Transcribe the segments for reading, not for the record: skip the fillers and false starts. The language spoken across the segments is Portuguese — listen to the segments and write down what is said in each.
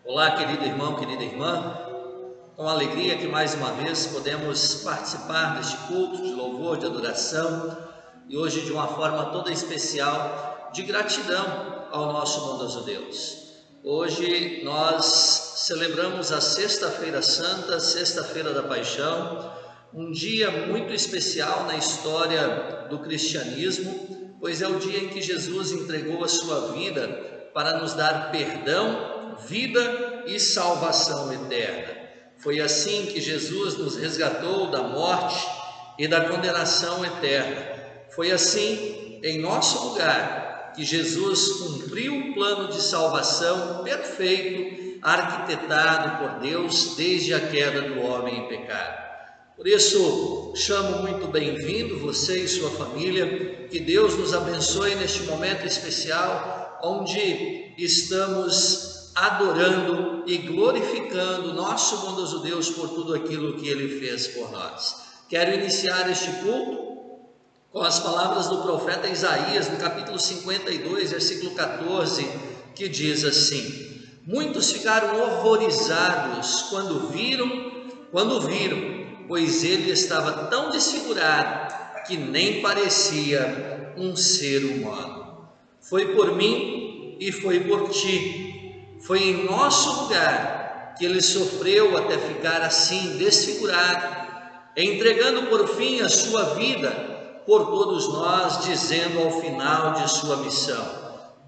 Olá, querido irmão, querida irmã, com alegria que mais uma vez podemos participar deste culto de louvor, de adoração e hoje de uma forma toda especial de gratidão ao nosso bondoso Deus. Hoje nós celebramos a Sexta-feira Santa, Sexta-feira da Paixão, um dia muito especial na história do cristianismo, pois é o dia em que Jesus entregou a sua vida para nos dar perdão, vida e salvação eterna. Foi assim que Jesus nos resgatou da morte e da condenação eterna. Foi assim, em nosso lugar, que Jesus cumpriu o plano de salvação perfeito, arquitetado por Deus desde a queda do homem em pecado. Por isso, chamo muito bem-vindo você e sua família, que Deus nos abençoe neste momento especial, onde estamos adorando e glorificando nosso bondoso Deus por tudo aquilo que Ele fez por nós. Quero iniciar este culto com as palavras do profeta Isaías, no capítulo 52, versículo 14, que diz assim: muitos ficaram horrorizados quando viram, pois ele estava tão desfigurado que nem parecia um ser humano. Foi por mim e foi por ti, foi em nosso lugar que ele sofreu até ficar assim desfigurado, entregando por fim a sua vida por todos nós, dizendo ao final de sua missão: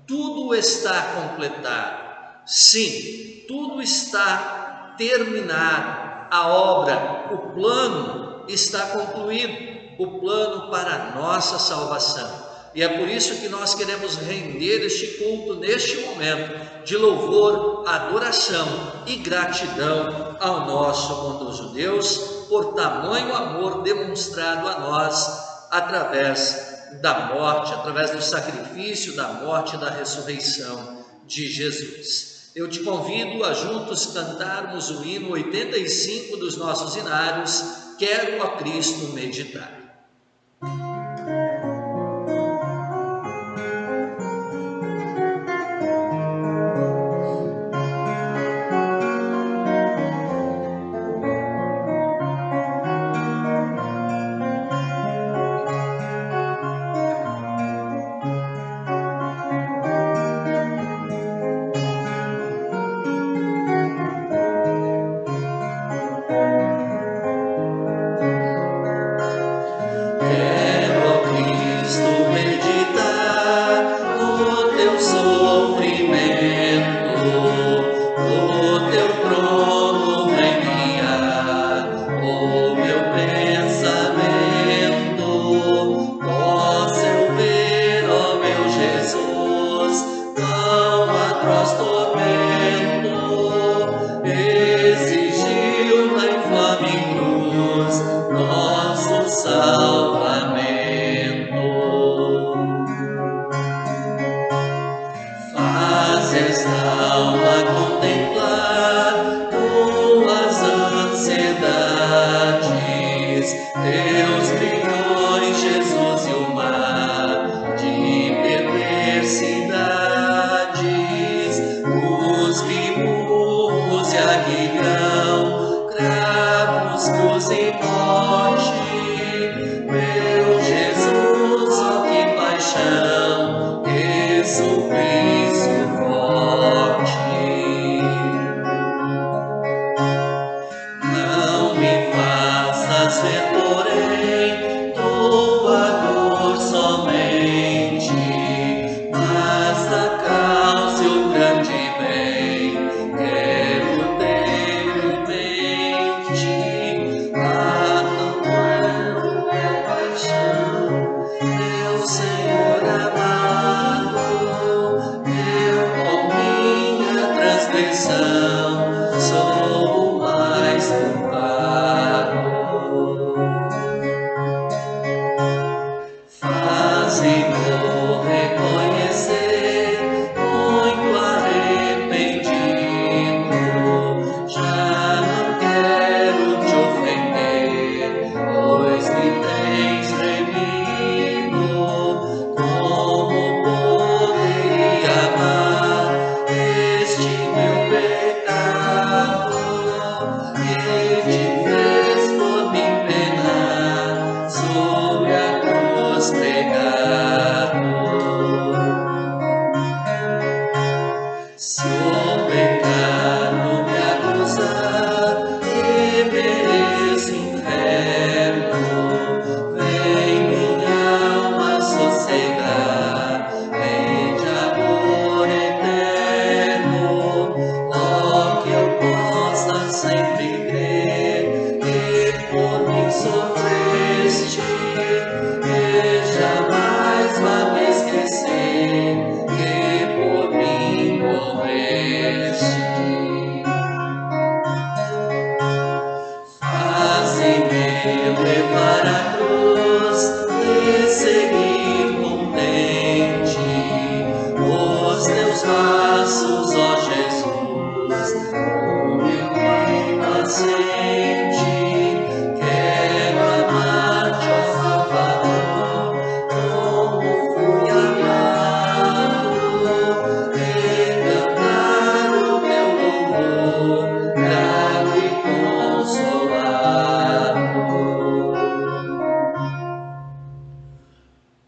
tudo está completado. Sim, tudo está terminado. A obra, o plano está concluído, o plano para a nossa salvação. E é por isso que nós queremos render este culto neste momento de louvor, adoração e gratidão ao nosso bondoso Deus por tamanho amor demonstrado a nós através da morte, através do sacrifício, da morte e da ressurreição de Jesus. Eu te convido a juntos cantarmos o hino 85 dos nossos hinários, Quero a Cristo meditar. morreste. Faze-me levar a cruz e seguir contente os teus passos, ó Jesus, humilde e paciente. Quero amar-te, ó Salvador, como fui amado, e cantar o teu louvor, grato e consolado.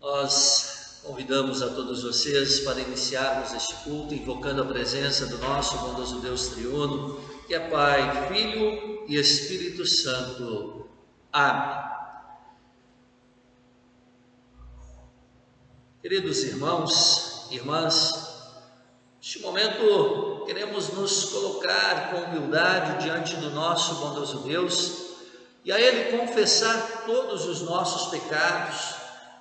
Nós convidamos a todos vocês para iniciarmos este culto invocando a presença do nosso bondoso Deus triuno, que é Pai, Filho e Espírito Santo. Amém. Queridos irmãos e irmãs, neste momento queremos nos colocar com humildade diante do nosso bondoso Deus e a Ele confessar todos os nossos pecados,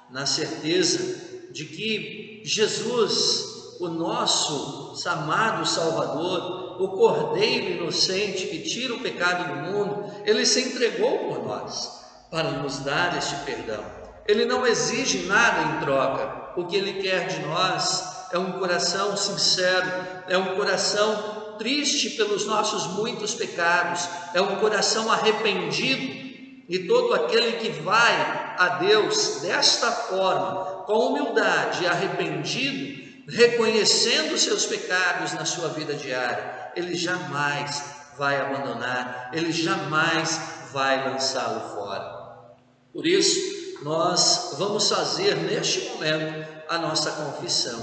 na certeza de que Jesus, o nosso amado Salvador, o Cordeiro inocente que tira o pecado do mundo, Ele se entregou por nós para nos dar este perdão. Ele não exige nada em troca. O que Ele quer de nós é um coração sincero, é um coração triste pelos nossos muitos pecados, é um coração arrependido. E todo aquele que vai a Deus desta forma, com humildade e arrependido, reconhecendo os seus pecados na sua vida diária, ele jamais vai abandonar, ele jamais vai lançá-lo fora. Por isso, nós vamos fazer neste momento a nossa confissão.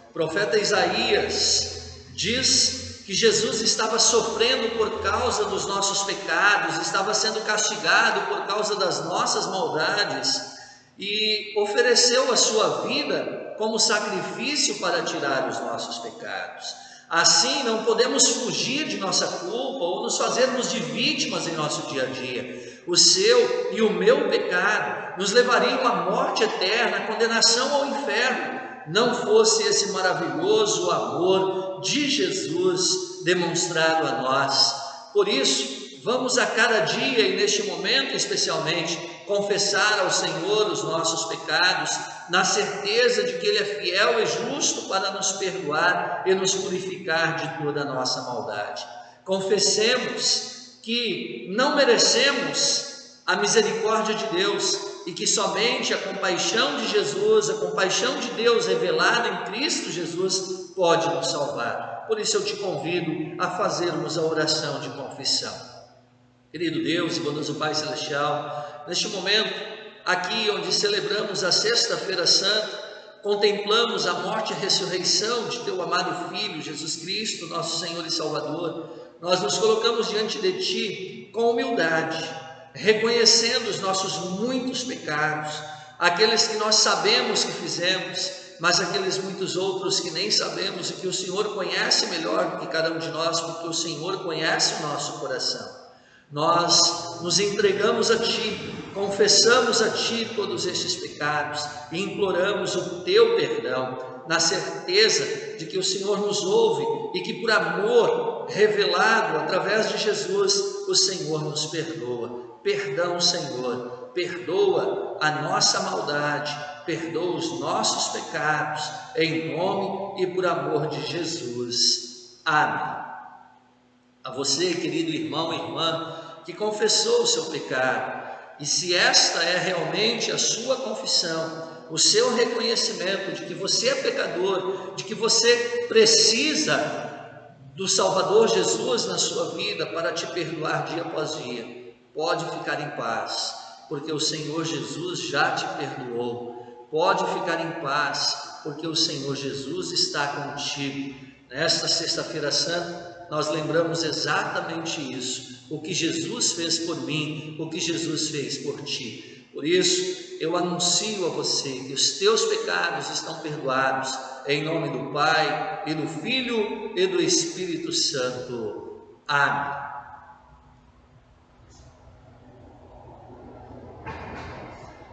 O profeta Isaías diz que Jesus estava sofrendo por causa dos nossos pecados, estava sendo castigado por causa das nossas maldades e ofereceu a sua vida como sacrifício para tirar os nossos pecados. Assim, não podemos fugir de nossa culpa ou nos fazermos de vítimas em nosso dia a dia. O seu e o meu pecado nos levariam à morte eterna, à condenação ao inferno, não fosse esse maravilhoso amor de Jesus demonstrado a nós. Por isso, vamos a cada dia e neste momento especialmente confessar ao Senhor os nossos pecados, na certeza de que Ele é fiel e justo para nos perdoar e nos purificar de toda a nossa maldade. Confessemos que não merecemos a misericórdia de Deus e que somente a compaixão de Jesus, a compaixão de Deus revelada em Cristo Jesus pode nos salvar. Por isso eu te convido a fazermos a oração de confissão. Querido Deus e bondoso Pai Celestial, neste momento, aqui onde celebramos a Sexta-feira Santa, contemplamos a morte e a ressurreição de Teu amado Filho, Jesus Cristo, nosso Senhor e Salvador, nós nos colocamos diante de Ti com humildade, reconhecendo os nossos muitos pecados, aqueles que nós sabemos que fizemos, mas aqueles muitos outros que nem sabemos e que o Senhor conhece melhor do que cada um de nós, porque o Senhor conhece o nosso coração. Nós nos entregamos a Ti, confessamos a Ti todos estes pecados e imploramos o Teu perdão, na certeza de que o Senhor nos ouve e que por amor revelado através de Jesus, o Senhor nos perdoa. Perdão, Senhor, perdoa a nossa maldade, perdoa os nossos pecados, em nome e por amor de Jesus. Amém. A você, querido irmão e irmã, que confessou o seu pecado, e se esta é realmente a sua confissão, o seu reconhecimento de que você é pecador, de que você precisa do Salvador Jesus na sua vida para te perdoar dia após dia, pode ficar em paz, porque o Senhor Jesus já te perdoou. Pode ficar em paz, porque o Senhor Jesus está contigo. Nesta Sexta-feira Santa, nós lembramos exatamente isso, o que Jesus fez por mim, o que Jesus fez por ti. Por isso, eu anuncio a você que os teus pecados estão perdoados, em nome do Pai, e do Filho, e do Espírito Santo. Amém.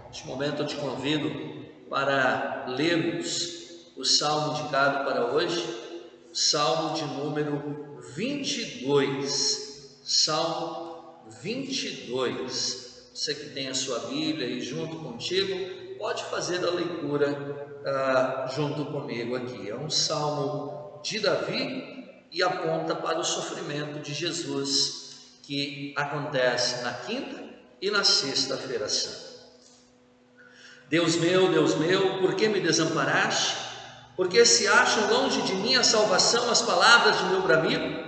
Neste momento eu te convido para lermos o salmo indicado para hoje, Salmo de número 22. Salmo 22. Você que tem a sua Bíblia aí junto contigo, pode fazer a leitura junto comigo aqui. É um salmo de Davi e aponta para o sofrimento de Jesus, que acontece na quinta e na sexta-feira santa. Deus meu, por que me desamparaste? Porque se acham longe de mim a salvação, as palavras de meu bramido?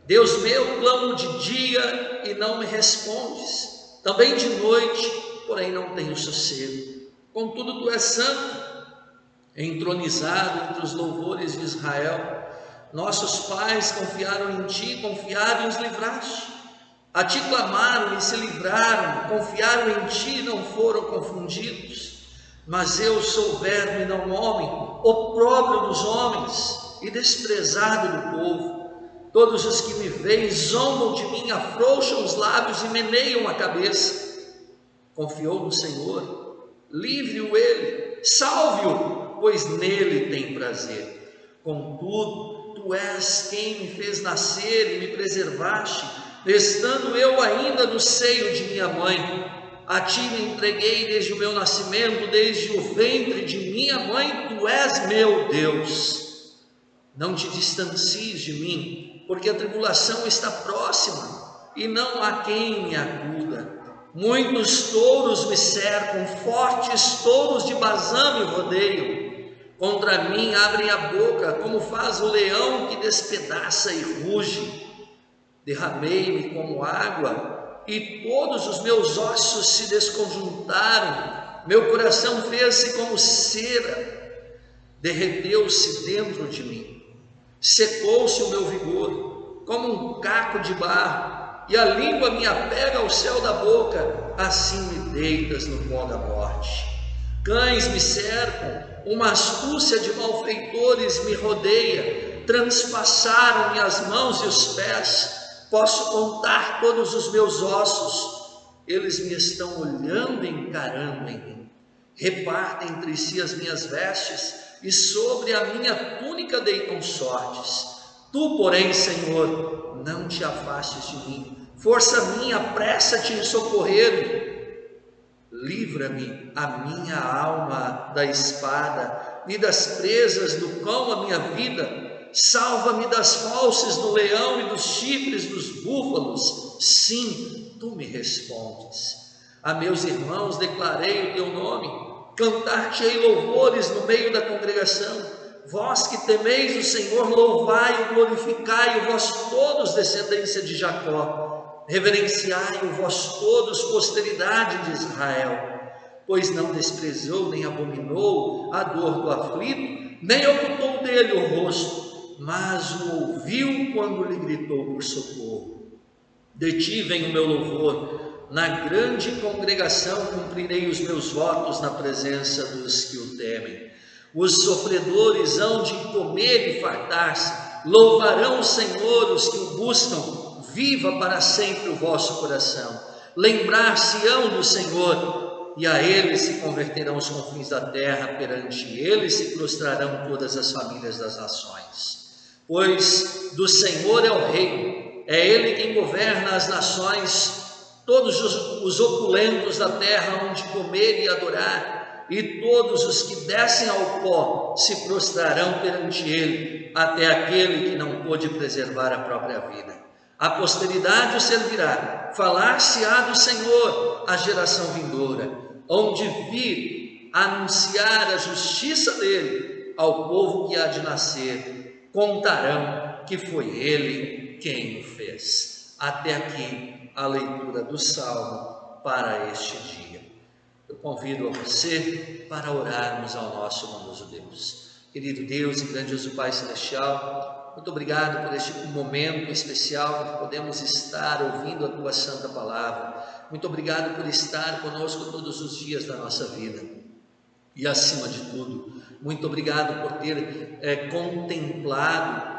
Deus meu, clamo de dia e não me respondes, também de noite, porém não tenho sossego. Contudo, tu és santo, entronizado entre os louvores de Israel. Nossos pais confiaram em ti, confiaram e os livraste. A ti clamaram e se livraram, confiaram em ti e não foram confundidos. Mas eu sou verme e não homem, opróbrio dos homens e desprezado do povo. Todos os que me veem zombam de mim, afrouxam os lábios e meneiam a cabeça. Confiou no Senhor, livre-o ele, salve-o, pois nele tem prazer. Contudo, tu és quem me fez nascer e me preservaste, estando eu ainda no seio de minha mãe. A ti me entreguei desde o meu nascimento, desde o ventre de minha mãe, tu és meu Deus. Não te distancies de mim, porque a tribulação está próxima, e não há quem me acuda. Muitos touros me cercam, fortes touros de Bazã me rodeiam. Contra mim abrem a boca, como faz o leão que despedaça e ruge. Derramei-me como água, e todos os meus ossos se desconjuntaram, meu coração fez-se como cera, derreteu-se dentro de mim, secou-se o meu vigor, como um caco de barro, e a língua me apega ao céu da boca, assim me deitas no pó da morte. Cães me cercam, uma astúcia de malfeitores me rodeia, transpassaram-me as mãos e os pés. Posso contar todos os meus ossos, eles me estão olhando e encarando em mim. Repartem entre si as minhas vestes, e sobre a minha túnica deitam sortes. Tu, porém, Senhor, não te afastes de mim. Força minha, apressa-te em socorrer-me. Livra-me, a minha alma, da espada, e das presas do cão a minha vida. Salva-me das fauces do leão e dos chifres dos búfalos. Sim, tu me respondes. A meus irmãos declarei o teu nome, cantar-te-ei louvores no meio da congregação. Vós que temeis o Senhor, louvai-o, glorificai-o, vós todos, descendência de Jacó. Reverenciai-o, vós todos, posteridade de Israel. Pois não desprezou nem abominou a dor do aflito, nem ocultou dele o rosto, mas o ouviu quando lhe gritou por socorro. De ti vem o meu louvor, na grande congregação cumprirei os meus votos na presença dos que o temem. Os sofredores hão de comer e fartar-se, louvarão o Senhor os que o buscam, viva para sempre o vosso coração. Lembrar-se-ão do Senhor, e a ele se converterão os confins da terra, perante ele se prostrarão todas as famílias das nações. Pois do Senhor é o reino, é ele quem governa as nações, todos os opulentos da terra hão de comer e adorar, e todos os que descem ao pó se prostrarão perante ele, até aquele que não pôde preservar a própria vida. A posteridade o servirá, falar-se-á do Senhor a geração vindoura, onde vir anunciar a justiça dele ao povo que há de nascer. Contarão que foi ele quem o fez. Até aqui a leitura do Salmo para este dia. Eu convido a você para orarmos ao nosso bondoso Deus. Querido Deus e grandioso Pai Celestial, muito obrigado por este momento especial que podemos estar ouvindo a Tua Santa Palavra. Muito obrigado por estar conosco todos os dias da nossa vida. E acima de tudo, muito obrigado por ter contemplado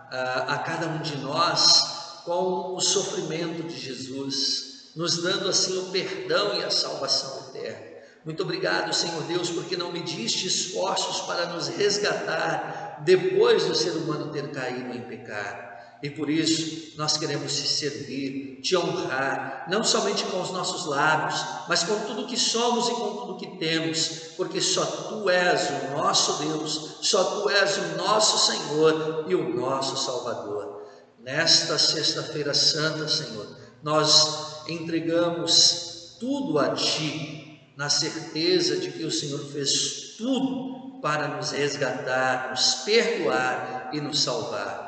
a cada um de nós com o sofrimento de Jesus, nos dando assim o perdão e a salvação eterna. Muito obrigado, Senhor Deus, porque não mediste esforços para nos resgatar depois do ser humano ter caído em pecado. E por isso nós queremos te servir, te honrar, não somente com os nossos lábios, mas com tudo que somos e com tudo que temos, porque só Tu és o nosso Deus, só Tu és o nosso Senhor e o nosso Salvador. Nesta sexta-feira santa, Senhor, nós entregamos tudo a Ti, na certeza de que o Senhor fez tudo para nos resgatar, nos perdoar e nos salvar.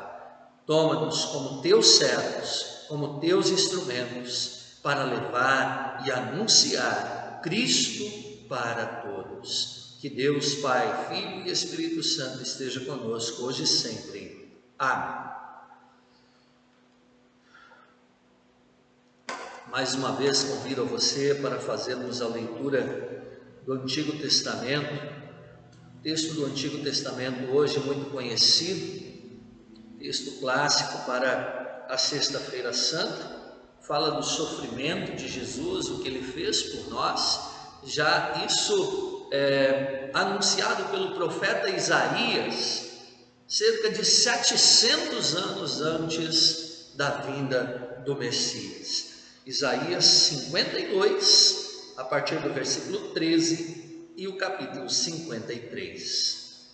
Toma-nos como Teus servos, como Teus instrumentos, para levar e anunciar Cristo para todos. Que Deus, Pai, Filho e Espírito Santo esteja conosco hoje e sempre. Amém. Mais uma vez convido a você para fazermos a leitura do Antigo Testamento. Texto do Antigo Testamento hoje muito conhecido, texto clássico para a Sexta-feira Santa, fala do sofrimento de Jesus, o que Ele fez por nós, já isso anunciado pelo profeta Isaías, cerca de 700 anos antes da vinda do Messias. Isaías 52, a partir do versículo 13 e o capítulo 53.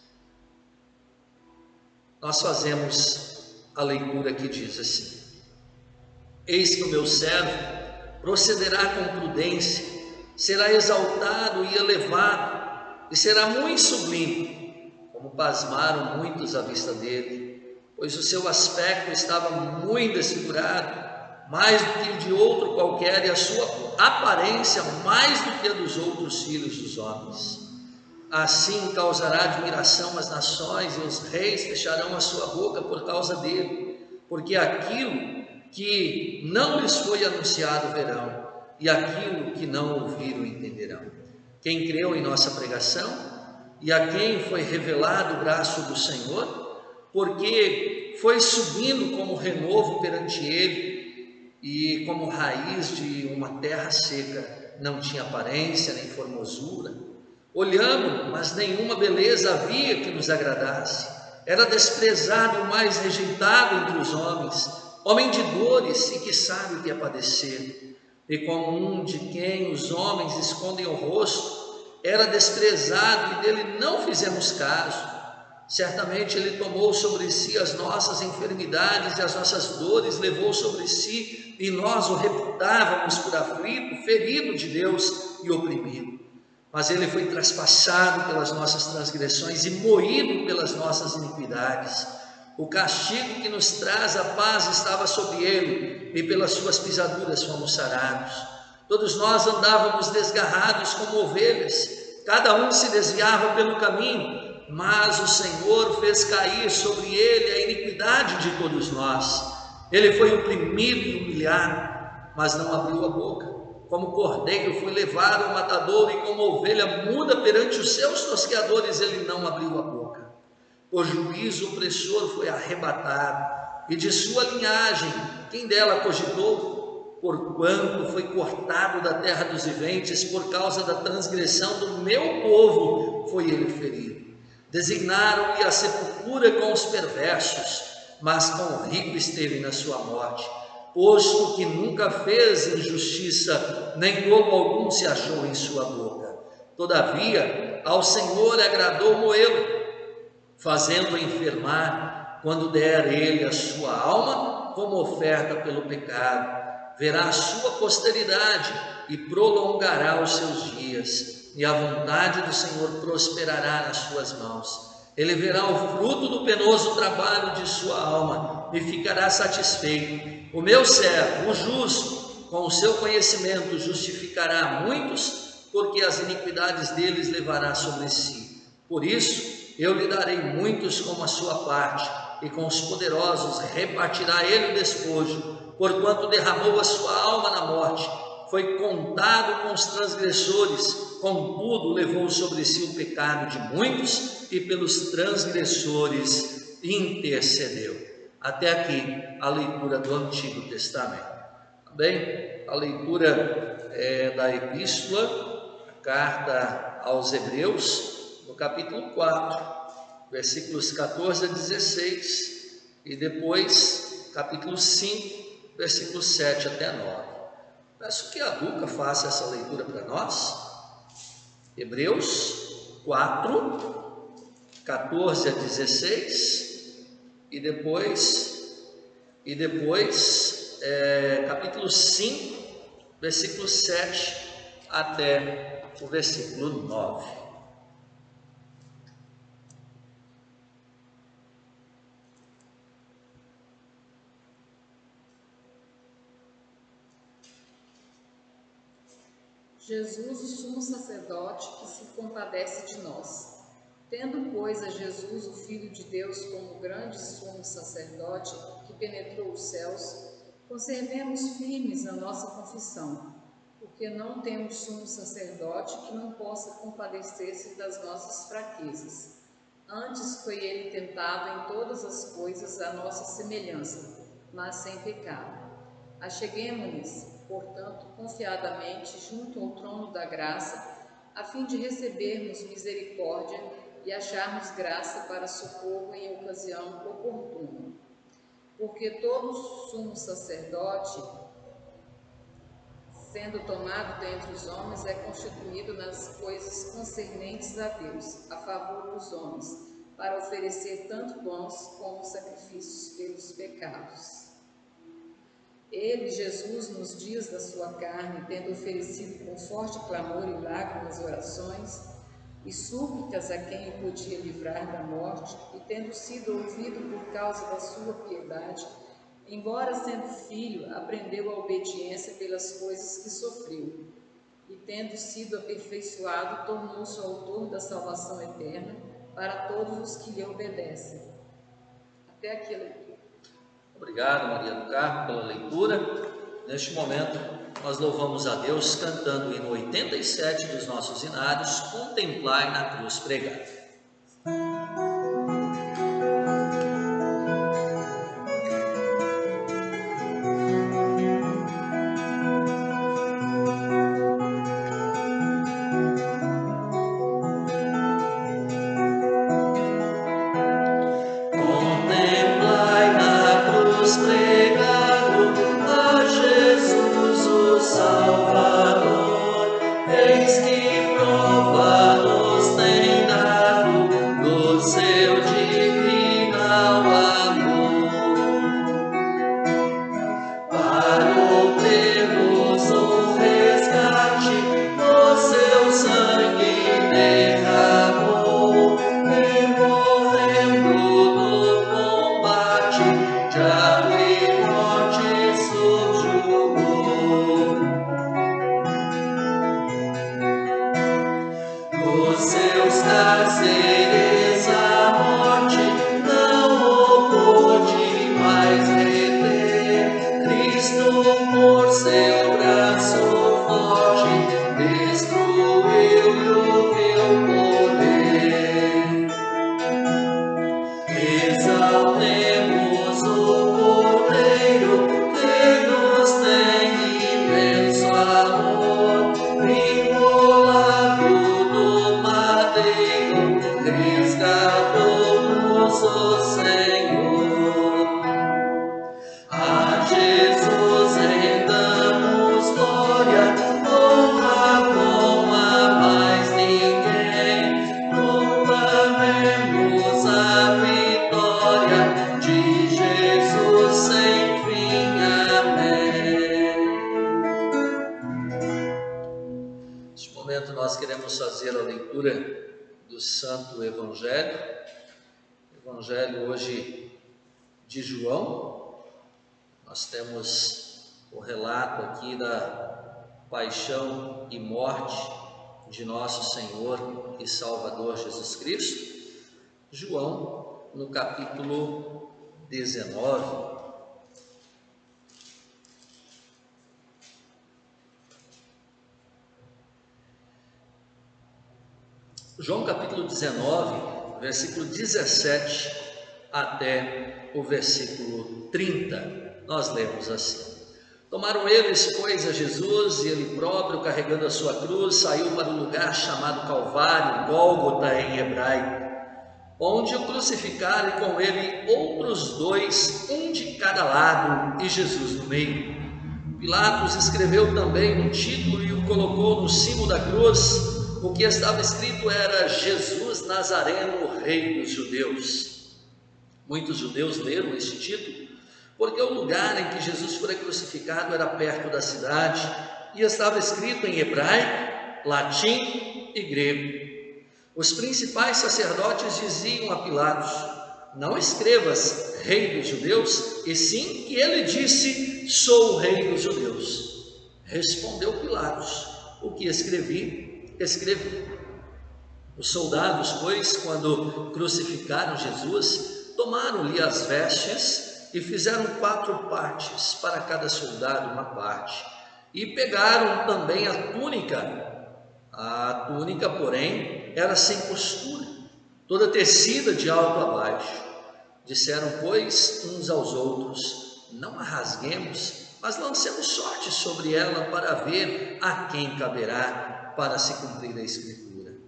Nós fazemos a leitura que diz assim: Eis que o meu servo procederá com prudência, será exaltado e elevado, e será muito sublime, como pasmaram muitos à vista dele, pois o seu aspecto estava muito desfigurado, mais do que o de outro qualquer, e a sua aparência mais do que a dos outros filhos dos homens. Assim causará admiração às nações, e os reis fecharão a sua boca por causa dele, porque aquilo que não lhes foi anunciado verão, e aquilo que não ouviram entenderão. Quem creu em nossa pregação, e a quem foi revelado o braço do Senhor, porque foi subindo como renovo perante ele, e como raiz de uma terra seca, não tinha aparência nem formosura. Olhamos, mas nenhuma beleza havia que nos agradasse. Era desprezado e o mais rejeitado entre os homens, homem de dores e que sabe o que é padecer. E como um de quem os homens escondem o rosto, era desprezado e dele não fizemos caso. Certamente Ele tomou sobre si as nossas enfermidades e as nossas dores levou sobre si, e nós o reputávamos por aflito, ferido de Deus e oprimido. Mas Ele foi traspassado pelas nossas transgressões e moído pelas nossas iniquidades. O castigo que nos traz a paz estava sobre Ele, e pelas suas pisaduras fomos sarados. Todos nós andávamos desgarrados como ovelhas, cada um se desviava pelo caminho, mas o Senhor fez cair sobre Ele a iniquidade de todos nós. Ele foi oprimido e humilhado, mas não abriu a boca. Como cordeiro foi levado ao matadouro, e como ovelha muda perante os seus tosqueadores, ele não abriu a boca. Por juízo opressor foi arrebatado, e de sua linhagem, quem dela cogitou? Porquanto foi cortado da terra dos viventes, por causa da transgressão do meu povo foi ele ferido. Designaram-lhe a sepultura com os perversos, mas com o rico esteve na sua morte, posto que nunca fez injustiça, nem louco algum se achou em sua boca. Todavia, ao Senhor agradou moê-lo, fazendo-o enfermar, quando der ele a sua alma como oferta pelo pecado. Verá a sua posteridade e prolongará os seus dias, e a vontade do Senhor prosperará nas suas mãos. Ele verá o fruto do penoso trabalho de sua alma e ficará satisfeito. O meu servo, o justo, com o seu conhecimento justificará muitos, porque as iniquidades deles levará sobre si. Por isso, eu lhe darei muitos como a sua parte, e com os poderosos repartirá ele o despojo, porquanto derramou a sua alma na morte, foi contado com os transgressores, contudo levou sobre si o pecado de muitos, e pelos transgressores intercedeu. Até aqui a leitura do Antigo Testamento. Bem, a leitura da epístola Carta aos Hebreus, no capítulo 4, versículos 14 a 16, e depois capítulo 5, versículos 7 até 9. Peço que a Duca faça essa leitura para nós. Hebreus 4, 14 a 16, e depois capítulo 5, versículo 7 até o versículo 9. Jesus, o sumo sacerdote, que se compadece de nós. Tendo, pois, a Jesus, o Filho de Deus, como grande sumo sacerdote que penetrou os céus, conservemos firmes a nossa confissão, porque não temos sumo sacerdote que não possa compadecer-se das nossas fraquezas. Antes foi ele tentado em todas as coisas à nossa semelhança, mas sem pecado. Acheguemo-nos, portanto, confiadamente junto ao trono da graça, a fim de recebermos misericórdia e acharmos graça para socorro em ocasião oportuna. Porque todo sumo sacerdote, sendo tomado dentre os homens, é constituído nas coisas concernentes a Deus, a favor dos homens, para oferecer tanto dons como sacrifícios pelos pecados. Ele, Jesus, nos dias da sua carne, tendo oferecido com forte clamor e lágrimas orações e súplicas a quem o podia livrar da morte, e tendo sido ouvido por causa da sua piedade, embora sendo filho, aprendeu a obediência pelas coisas que sofreu, e tendo sido aperfeiçoado, tornou-se o autor da salvação eterna para todos os que lhe obedecem. Até aqui a leitura. Obrigado, Maria do Carmo, pela leitura. Neste momento, nós louvamos a Deus cantando o hino 87 dos nossos hinários, Contemplai na Cruz Pregada. Nós queremos fazer a leitura do Santo Evangelho hoje de João. Nós temos o relato aqui da paixão e morte de nosso Senhor e Salvador Jesus Cristo. João, no capítulo 19. João capítulo 19, versículo 17 até o versículo 30, nós lemos assim: Tomaram eles, pois, a Jesus, e ele próprio, carregando a sua cruz, saiu para o lugar chamado Calvário, Gólgota em hebraico, onde o crucificaram, e com ele outros dois, um de cada lado, e Jesus no meio. Pilatos escreveu também um título e o colocou no cimo da cruz. O que estava escrito era: Jesus Nazareno, Rei dos Judeus. Muitos judeus leram este título porque o lugar em que Jesus foi crucificado era perto da cidade e estava escrito em hebraico, latim e grego. Os principais sacerdotes diziam a Pilatos: não escrevas Rei dos Judeus, e sim que ele disse: sou o Rei dos Judeus. Respondeu Pilatos: o que escrevi, escrevi. Os soldados, pois, quando crucificaram Jesus, tomaram-lhe as vestes e fizeram 4 partes, para cada soldado uma parte, e pegaram também a túnica. A túnica, porém, era sem costura, toda tecida de alto a baixo. Disseram, pois, uns aos outros: não a rasguemos, mas lancemos sorte sobre ela, para ver a quem caberá, para se cumprir a Escritura.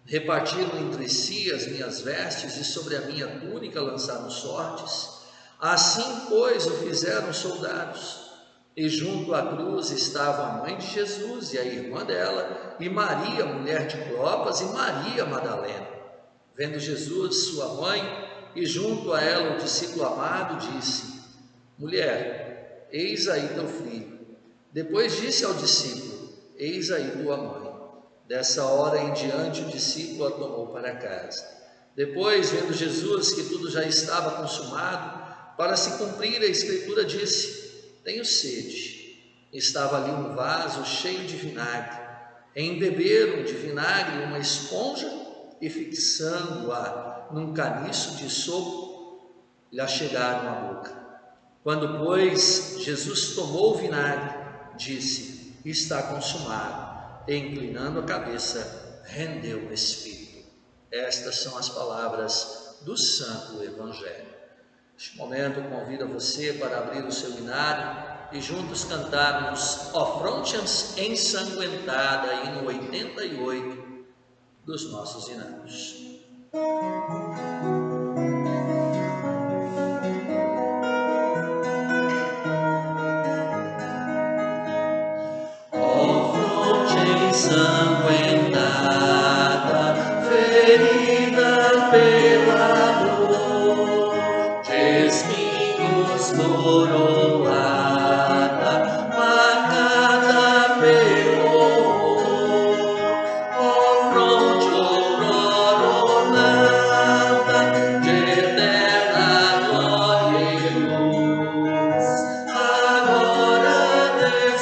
Repartiram entre si as minhas vestes, e sobre a minha túnica lançaram sortes. Assim, pois, o fizeram os soldados. E junto à cruz estavam a mãe de Jesus e a irmã dela, e Maria, mulher de Clopas, e Maria Madalena. Vendo Jesus, sua mãe, e junto a ela o discípulo amado, disse: mulher, eis aí teu filho. Depois disse ao discípulo: eis aí tua mãe. Dessa hora em diante o discípulo a tomou para casa. Depois, vendo Jesus que tudo já estava consumado, para se cumprir a Escritura, disse: tenho sede. Estava ali um vaso cheio de vinagre. Embeberam de vinagre uma esponja e, fixando-a num caniço de sopo, lhe chegaram à boca. Quando, pois, Jesus tomou o vinagre, disse: está consumado. E, inclinando a cabeça, rendeu o espírito. Estas são as palavras do Santo Evangelho. Neste momento, convido você para abrir o seu hinário e juntos cantarmos Ó Frontians Ensanguentada, hino 88 dos nossos hinários. Ó fronte ensanguentada, ferida pela dor, de espinhos coroada, marcada pelo horror. Ó fronte ouroronada, de eterna glória e luz, agora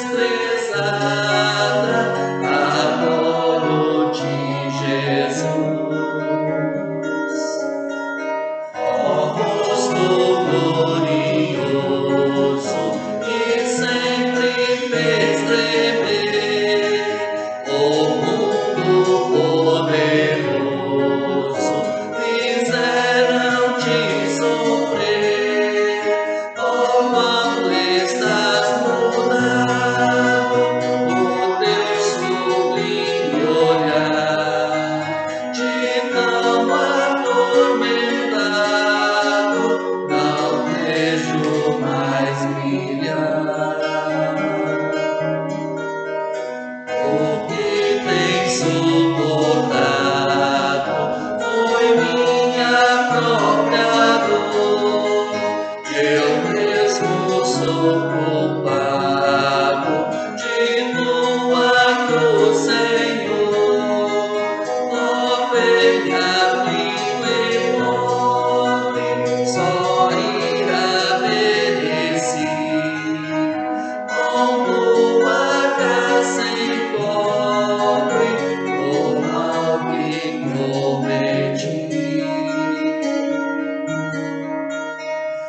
desprezada, adoro-te, Jesus.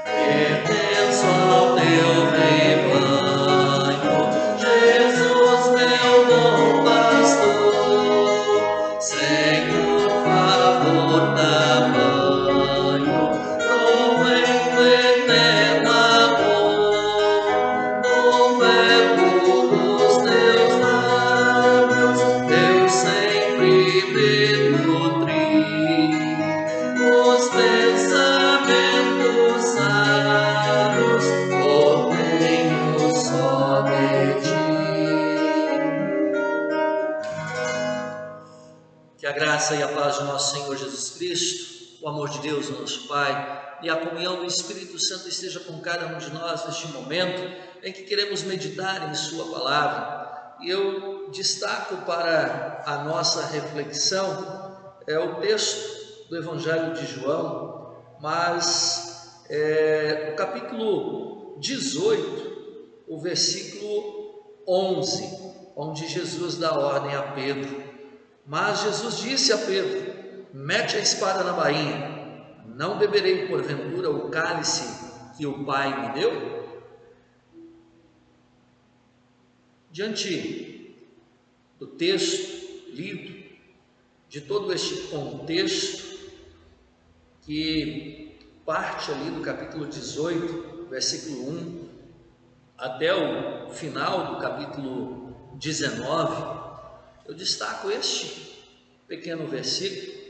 Pertenço ao teu reino. só pedir. Que a graça e a paz do nosso Senhor Jesus Cristo, o amor de Deus, nosso Pai, e a comunhão do Espírito Santo esteja com cada um de nós neste momento em que queremos meditar em Sua palavra. E eu destaco para a nossa reflexão o texto do Evangelho de João, mas o capítulo 18, o versículo 11, onde Jesus dá ordem a Pedro. Mas Jesus disse a Pedro: mete a espada na bainha, não beberei porventura o cálice que o Pai me deu? Diante do texto lido, de todo este contexto, que parte ali do capítulo 18, versículo 1, até o final do capítulo 19, eu destaco este pequeno versículo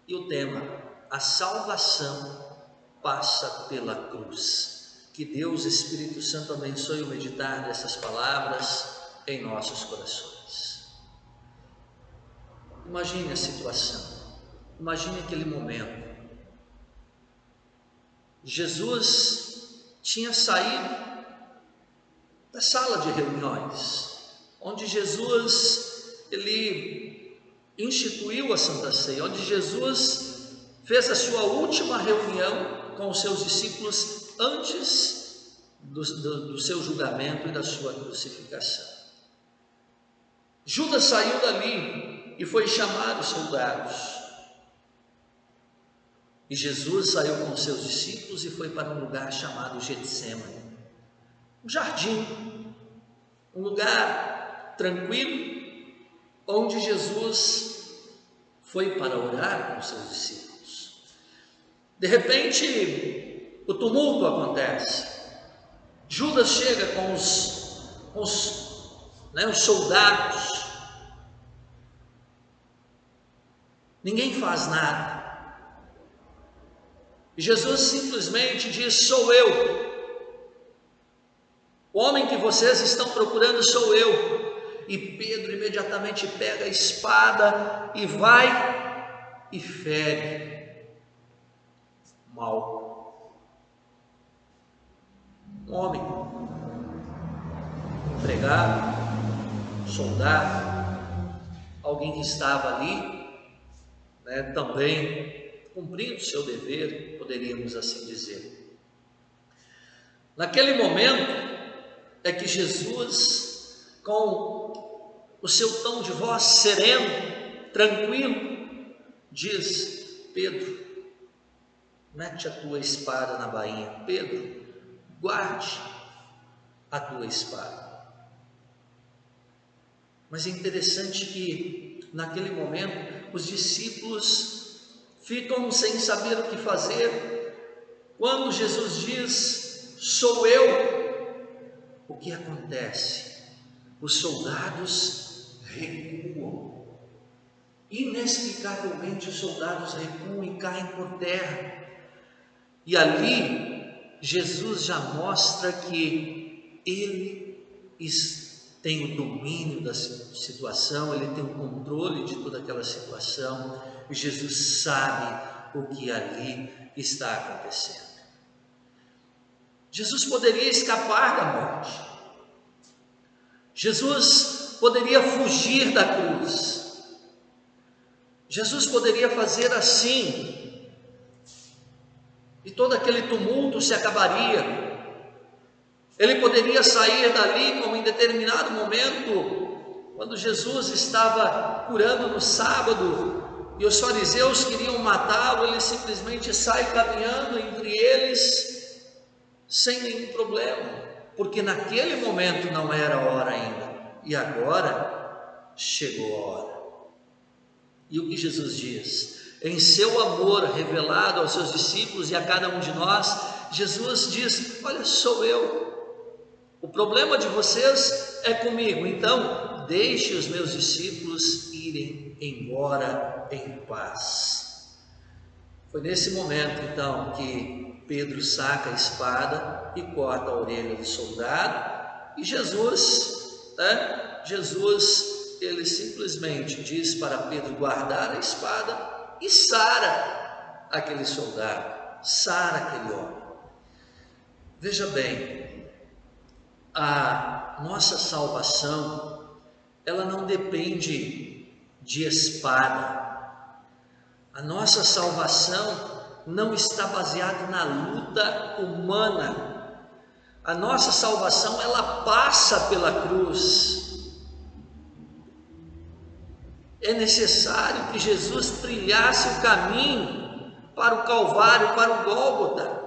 e o tema: a salvação passa pela cruz. Que Deus, Espírito Santo, abençoe o meditar dessas palavras em nossos corações. Imagine a situação, imagine aquele momento. Jesus tinha saído da sala de reuniões, onde Jesus ele instituiu a Santa Ceia, onde Jesus fez a sua última reunião com os seus discípulos antes do seu julgamento e da sua crucificação. Judas saiu dali e foi chamar os soldados. E Jesus saiu com os seus discípulos e foi para um lugar chamado Getsêmani, um jardim, um lugar tranquilo, onde Jesus foi para orar com os seus discípulos. De repente, o tumulto acontece. Judas chega com os soldados. Ninguém faz nada. E Jesus simplesmente diz: sou eu. O homem que vocês estão procurando sou eu. E Pedro imediatamente pega a espada e vai e fere Malco. Um homem, empregado, soldado, alguém que estava ali, também cumprindo seu dever, poderíamos assim dizer. Naquele momento é que Jesus, com o seu tom de voz sereno, tranquilo, diz: Pedro, mete a tua espada na bainha. Pedro, guarde a tua espada. Mas é interessante que naquele momento os discípulos ficam sem saber o que fazer. Quando Jesus diz: sou eu, o que acontece? Os soldados recuam. Inexplicavelmente os soldados recuam e caem por terra. E ali Jesus já mostra que ele tem o domínio da situação, ele tem o controle de toda aquela situação, e Jesus sabe o que ali está acontecendo. Jesus poderia escapar da morte, Jesus poderia fugir da cruz, Jesus poderia fazer assim, e todo aquele tumulto se acabaria. Ele poderia sair dali, como em determinado momento, quando Jesus estava curando no sábado e os fariseus queriam matá-lo, ele simplesmente sai caminhando entre eles sem nenhum problema, porque naquele momento não era a hora ainda, e agora chegou a hora. E o que Jesus diz? Em seu amor revelado aos seus discípulos e a cada um de nós, Jesus diz: olha, sou eu. O problema de vocês é comigo, então deixe os meus discípulos irem embora em paz. Foi nesse momento então que Pedro saca a espada e corta a orelha do soldado, E Jesus, ele simplesmente diz para Pedro guardar a espada e sara aquele soldado, sara aquele homem. Veja bem, a nossa salvação, ela não depende de espada. A nossa salvação não está baseada na luta humana. A nossa salvação, ela passa pela cruz. É necessário que Jesus trilhasse o caminho para o Calvário, para o Gólgota.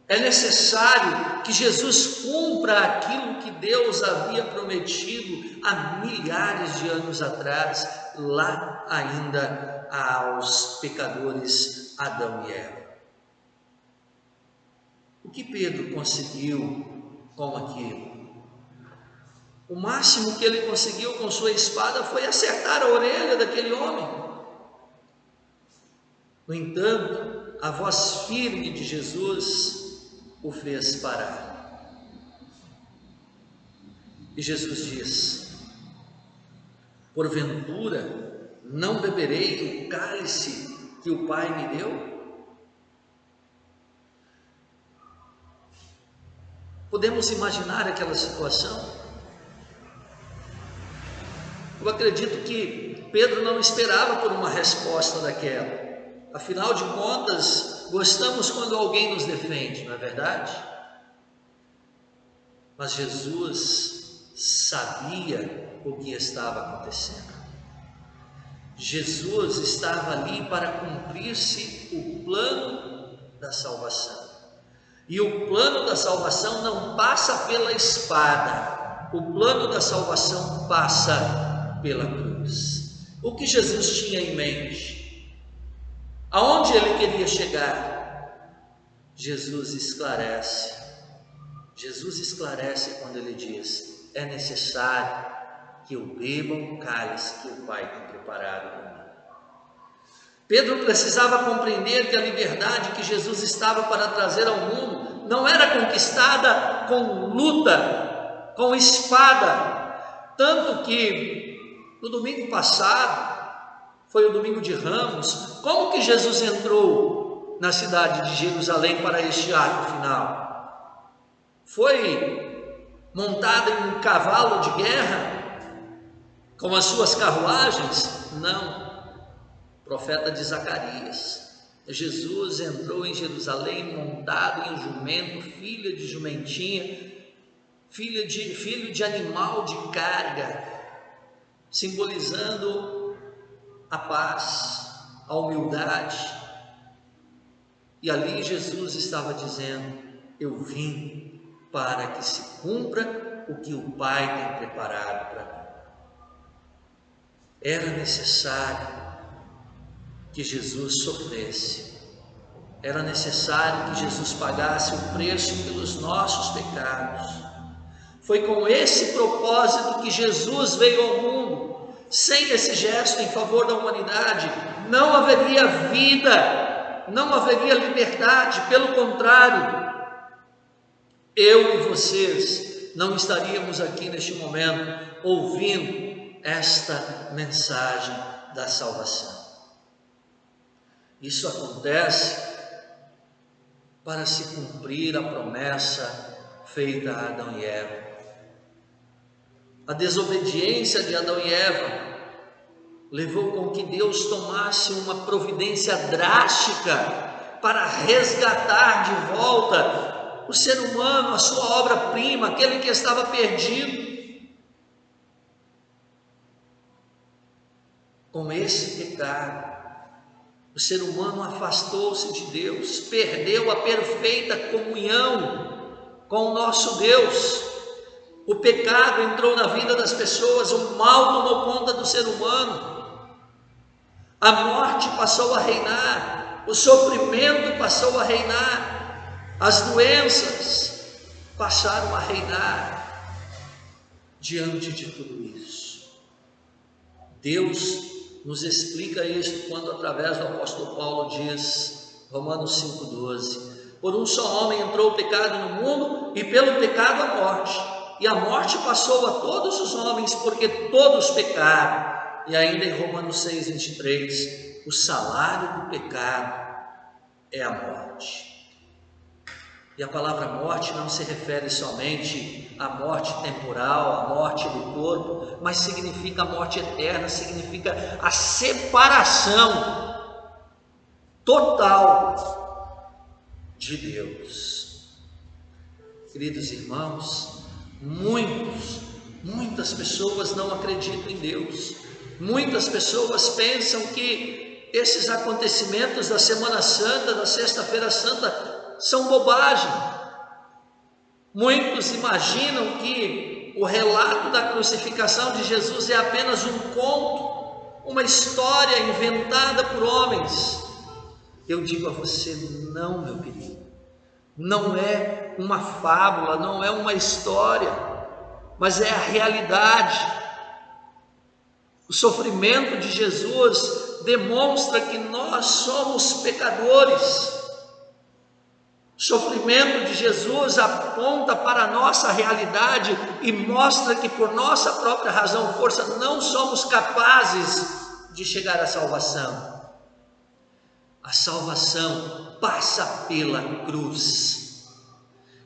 É necessário que Jesus cumpra aquilo que Deus havia prometido há milhares de anos atrás, lá ainda aos pecadores Adão e Eva. O que Pedro conseguiu com aquilo? O máximo que ele conseguiu com sua espada foi acertar a orelha daquele homem. No entanto, a voz firme de Jesus o fez parar. E Jesus diz: porventura não beberei o cálice que o Pai me deu? Podemos imaginar aquela situação? Eu acredito que Pedro não esperava por uma resposta daquela. Afinal de contas, gostamos quando alguém nos defende, não é verdade? Mas Jesus sabia o que estava acontecendo. Jesus estava ali para cumprir-se o plano da salvação. E o plano da salvação não passa pela espada. O plano da salvação passa pela cruz. O que Jesus tinha em mente? Aonde ele queria chegar? Jesus esclarece. Jesus esclarece quando ele diz: é necessário que eu beba o cálice que o Pai tem preparado para mim. Pedro precisava compreender que a liberdade que Jesus estava para trazer ao mundo não era conquistada com luta, com espada. Tanto que no domingo passado, foi o domingo de Ramos, como que Jesus entrou na cidade de Jerusalém para este ato final? Foi montado em um cavalo de guerra, com as suas carruagens? Não. Profeta de Zacarias, Jesus entrou em Jerusalém montado em jumento, filha de jumentinha, filho de animal de carga, simbolizando a paz, a humildade. E ali Jesus estava dizendo: eu vim para que se cumpra o que o Pai tem preparado para mim. Era necessário que Jesus sofresse, era necessário que Jesus pagasse o preço pelos nossos pecados. Foi com esse propósito que Jesus veio ao mundo. Sem esse gesto em favor da humanidade, não haveria vida, não haveria liberdade. Pelo contrário, eu e vocês não estaríamos aqui neste momento ouvindo esta mensagem da salvação. Isso acontece para se cumprir a promessa feita a Adão e Eva. A desobediência de Adão e Eva levou com que Deus tomasse uma providência drástica para resgatar de volta o ser humano, a sua obra-prima, aquele que estava perdido. Com esse pecado, o ser humano afastou-se de Deus, perdeu a perfeita comunhão com o nosso Deus. O pecado entrou na vida das pessoas, o mal tomou conta do ser humano. A morte passou a reinar, o sofrimento passou a reinar, as doenças passaram a reinar diante de tudo isso. Deus nos explica isso quando, através do apóstolo Paulo, diz, Romanos 5,12: por um só homem entrou o pecado no mundo, e pelo pecado a morte. e a morte passou a todos os homens, porque todos pecaram. E ainda em Romanos 6:23, o salário do pecado é a morte. E a palavra morte não se refere somente à morte temporal, à morte do corpo, mas significa a morte eterna, significa a separação total de Deus. Queridos irmãos, muitas pessoas não acreditam em Deus. Muitas pessoas pensam que esses acontecimentos da Semana Santa, da Sexta-feira Santa, são bobagem. Muitos imaginam que o relato da crucificação de Jesus é apenas um conto, uma história inventada por homens. Eu digo a você, não, meu querido, não é uma fábula, não é uma história, mas é a realidade. O sofrimento de Jesus demonstra que nós somos pecadores. O sofrimento de Jesus aponta para a nossa realidade e mostra que por nossa própria razão, força, não somos capazes de chegar à salvação. A salvação passa pela cruz.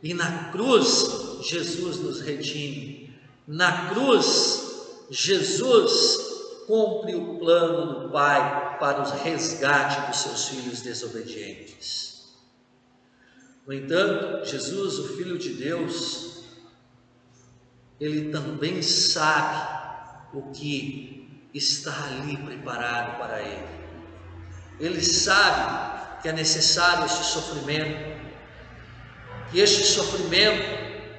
E na cruz, Jesus nos redime. Na cruz, Jesus cumpre o plano do Pai para o resgate dos seus filhos desobedientes. No entanto, Jesus, o Filho de Deus, ele também sabe o que está ali preparado para ele. Ele sabe que é necessário este sofrimento, que este sofrimento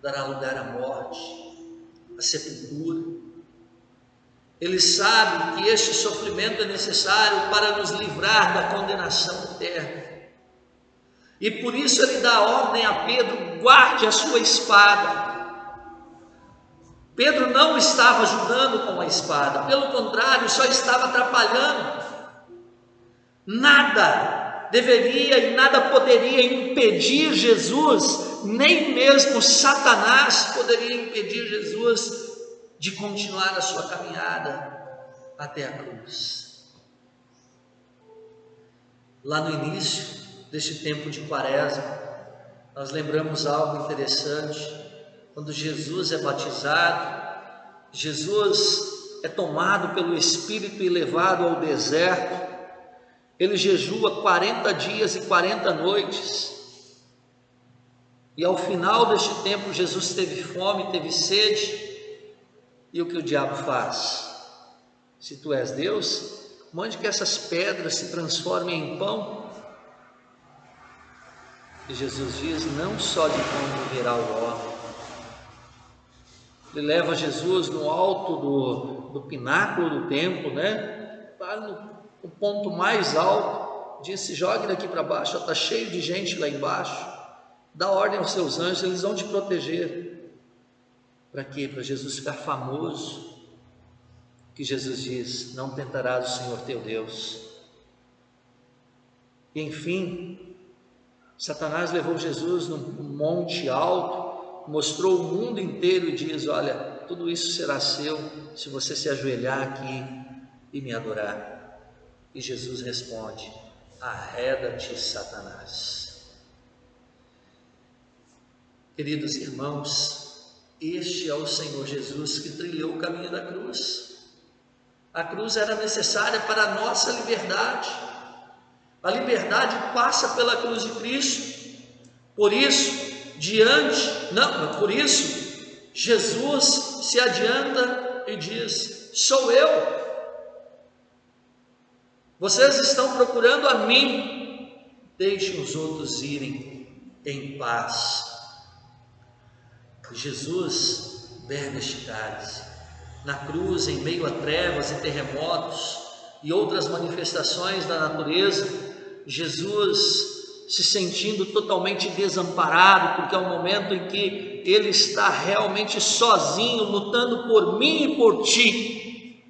dará lugar à morte, à sepultura. Ele sabe que este sofrimento é necessário para nos livrar da condenação eterna. E por isso ele dá ordem a Pedro: guarde a sua espada. Pedro não estava ajudando com a espada, pelo contrário, só estava atrapalhando. Nada deveria e nada poderia impedir Jesus, nem mesmo Satanás poderia impedir Jesus de continuar a sua caminhada até a cruz. Lá no início deste tempo de Quaresma, nós lembramos algo interessante. Quando Jesus é batizado, Jesus é tomado pelo Espírito e levado ao deserto. Ele jejua 40 dias e 40 noites. E ao final deste tempo, Jesus teve fome, teve sede. E o que o diabo faz? Se tu és Deus, mande que essas pedras se transformem em pão. E Jesus diz: não só de pão viverá o homem. Ele leva Jesus no alto do pináculo do templo, lá no ponto mais alto, diz: se jogue daqui para baixo, está cheio de gente lá embaixo. Dá ordem aos seus anjos, eles vão te proteger. Para quê? Para Jesus ficar famoso. Que Jesus diz: não tentarás o Senhor teu Deus. E enfim, Satanás levou Jesus num monte alto, mostrou o mundo inteiro e diz: olha, tudo isso será seu se você se ajoelhar aqui e me adorar. E Jesus responde: arreda-te, Satanás. Queridos irmãos, este é o Senhor Jesus que trilhou o caminho da cruz. A cruz era necessária para a nossa liberdade. A liberdade passa pela cruz de Cristo. Por isso, Jesus se adianta e diz: sou eu. Vocês estão procurando a mim, deixem os outros irem em paz. Jesus bebe este cálice. Na cruz, em meio a trevas e terremotos e outras manifestações da natureza, Jesus se sentindo totalmente desamparado, porque é o momento em que ele está realmente sozinho, lutando por mim e por ti.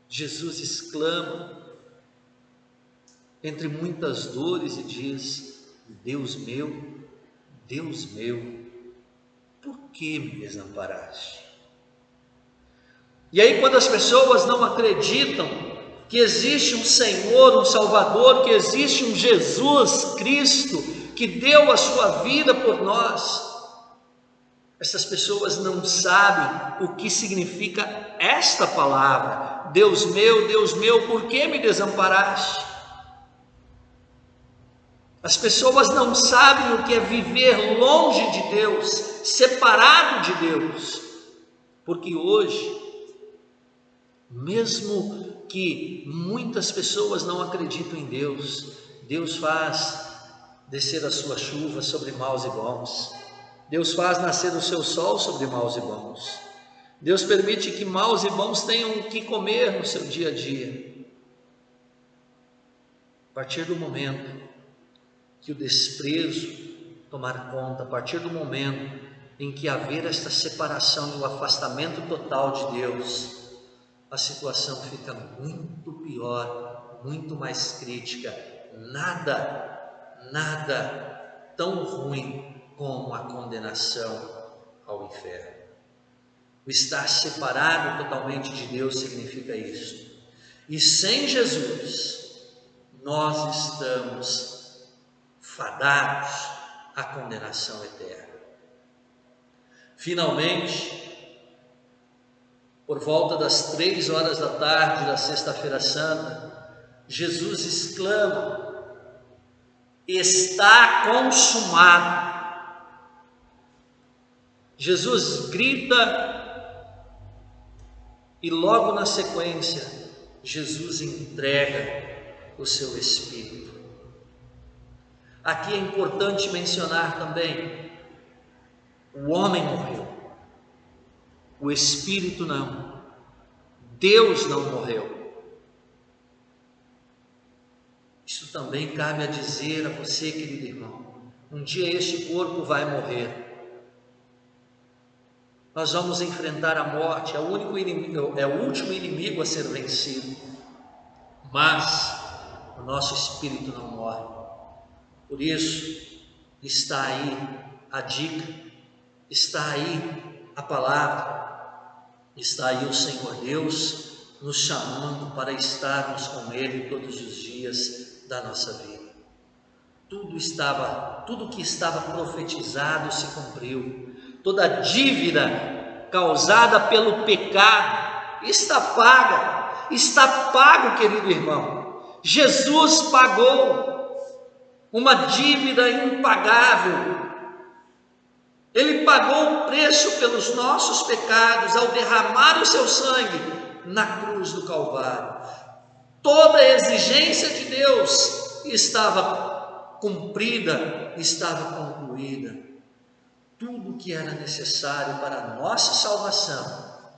Jesus exclama entre muitas dores e diz: Deus meu, por que me desamparaste? E aí, quando as pessoas não acreditam que existe um Senhor, um Salvador, que existe um Jesus Cristo, que deu a sua vida por nós, essas pessoas não sabem o que significa esta palavra: Deus meu, por que me desamparaste? As pessoas não sabem o que é viver longe de Deus, separado de Deus, porque hoje, mesmo que muitas pessoas não acreditam em Deus, Deus faz descer a sua chuva sobre maus e bons, Deus faz nascer o seu sol sobre maus e bons, Deus permite que maus e bons tenham o que comer no seu dia a dia. A partir do momento que o desprezo tomar conta, a partir do momento em que haver esta separação e o afastamento total de Deus, a situação fica muito pior, muito mais crítica. Nada tão ruim como a condenação ao inferno. O estar separado totalmente de Deus significa isso. E sem Jesus, nós estamos fadados à condenação eterna. Finalmente, por volta das 3 horas da tarde da sexta-feira santa, Jesus exclama: está consumado. Jesus grita e logo na sequência, Jesus entrega o seu Espírito. Aqui é importante mencionar também: o homem morreu, o Espírito não, Deus não morreu. Isso também cabe a dizer a você, querido irmão: um dia este corpo vai morrer. Nós vamos enfrentar a morte, é o último inimigo a ser vencido. Mas o nosso espírito não morre. Por isso está aí a dica, está aí a palavra, está aí o Senhor Deus nos chamando para estarmos com Ele todos os dias da nossa vida. Tudo que estava profetizado se cumpriu. Toda dívida causada pelo pecado está pago, querido irmão. Jesus pagou uma dívida impagável. Ele pagou o preço pelos nossos pecados ao derramar o seu sangue na cruz do Calvário. Toda a exigência de Deus estava cumprida, estava concluída. Tudo que era necessário para a nossa salvação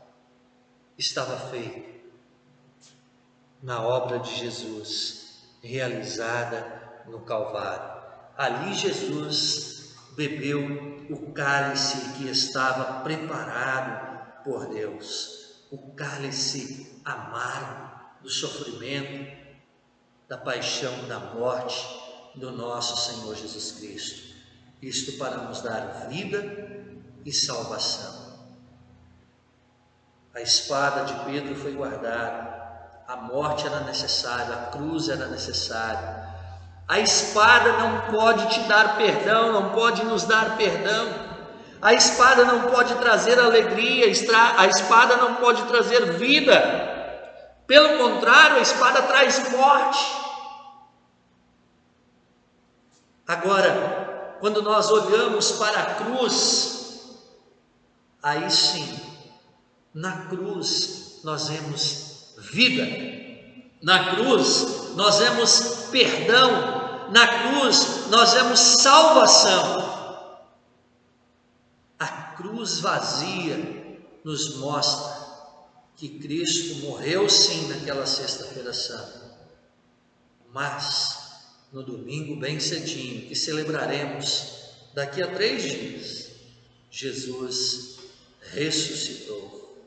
estava feito na obra de Jesus, realizada no Calvário. Ali Jesus bebeu o cálice que estava preparado por Deus, o cálice amargo do sofrimento, da paixão, da morte do nosso Senhor Jesus Cristo. Isto para nos dar vida e salvação. A espada de Pedro foi guardada, a morte era necessária, a cruz era necessária. A espada não pode te dar perdão, não pode nos dar perdão. A espada não pode trazer alegria, a espada não pode trazer vida. Pelo contrário, a espada traz morte. Agora, quando nós olhamos para a cruz, aí sim, na cruz nós vemos vida, na cruz nós vemos perdão, na cruz nós vemos salvação. A cruz vazia nos mostra que Cristo morreu sim naquela sexta-feira santa, mas no domingo bem cedinho, que celebraremos daqui a 3 dias, Jesus ressuscitou.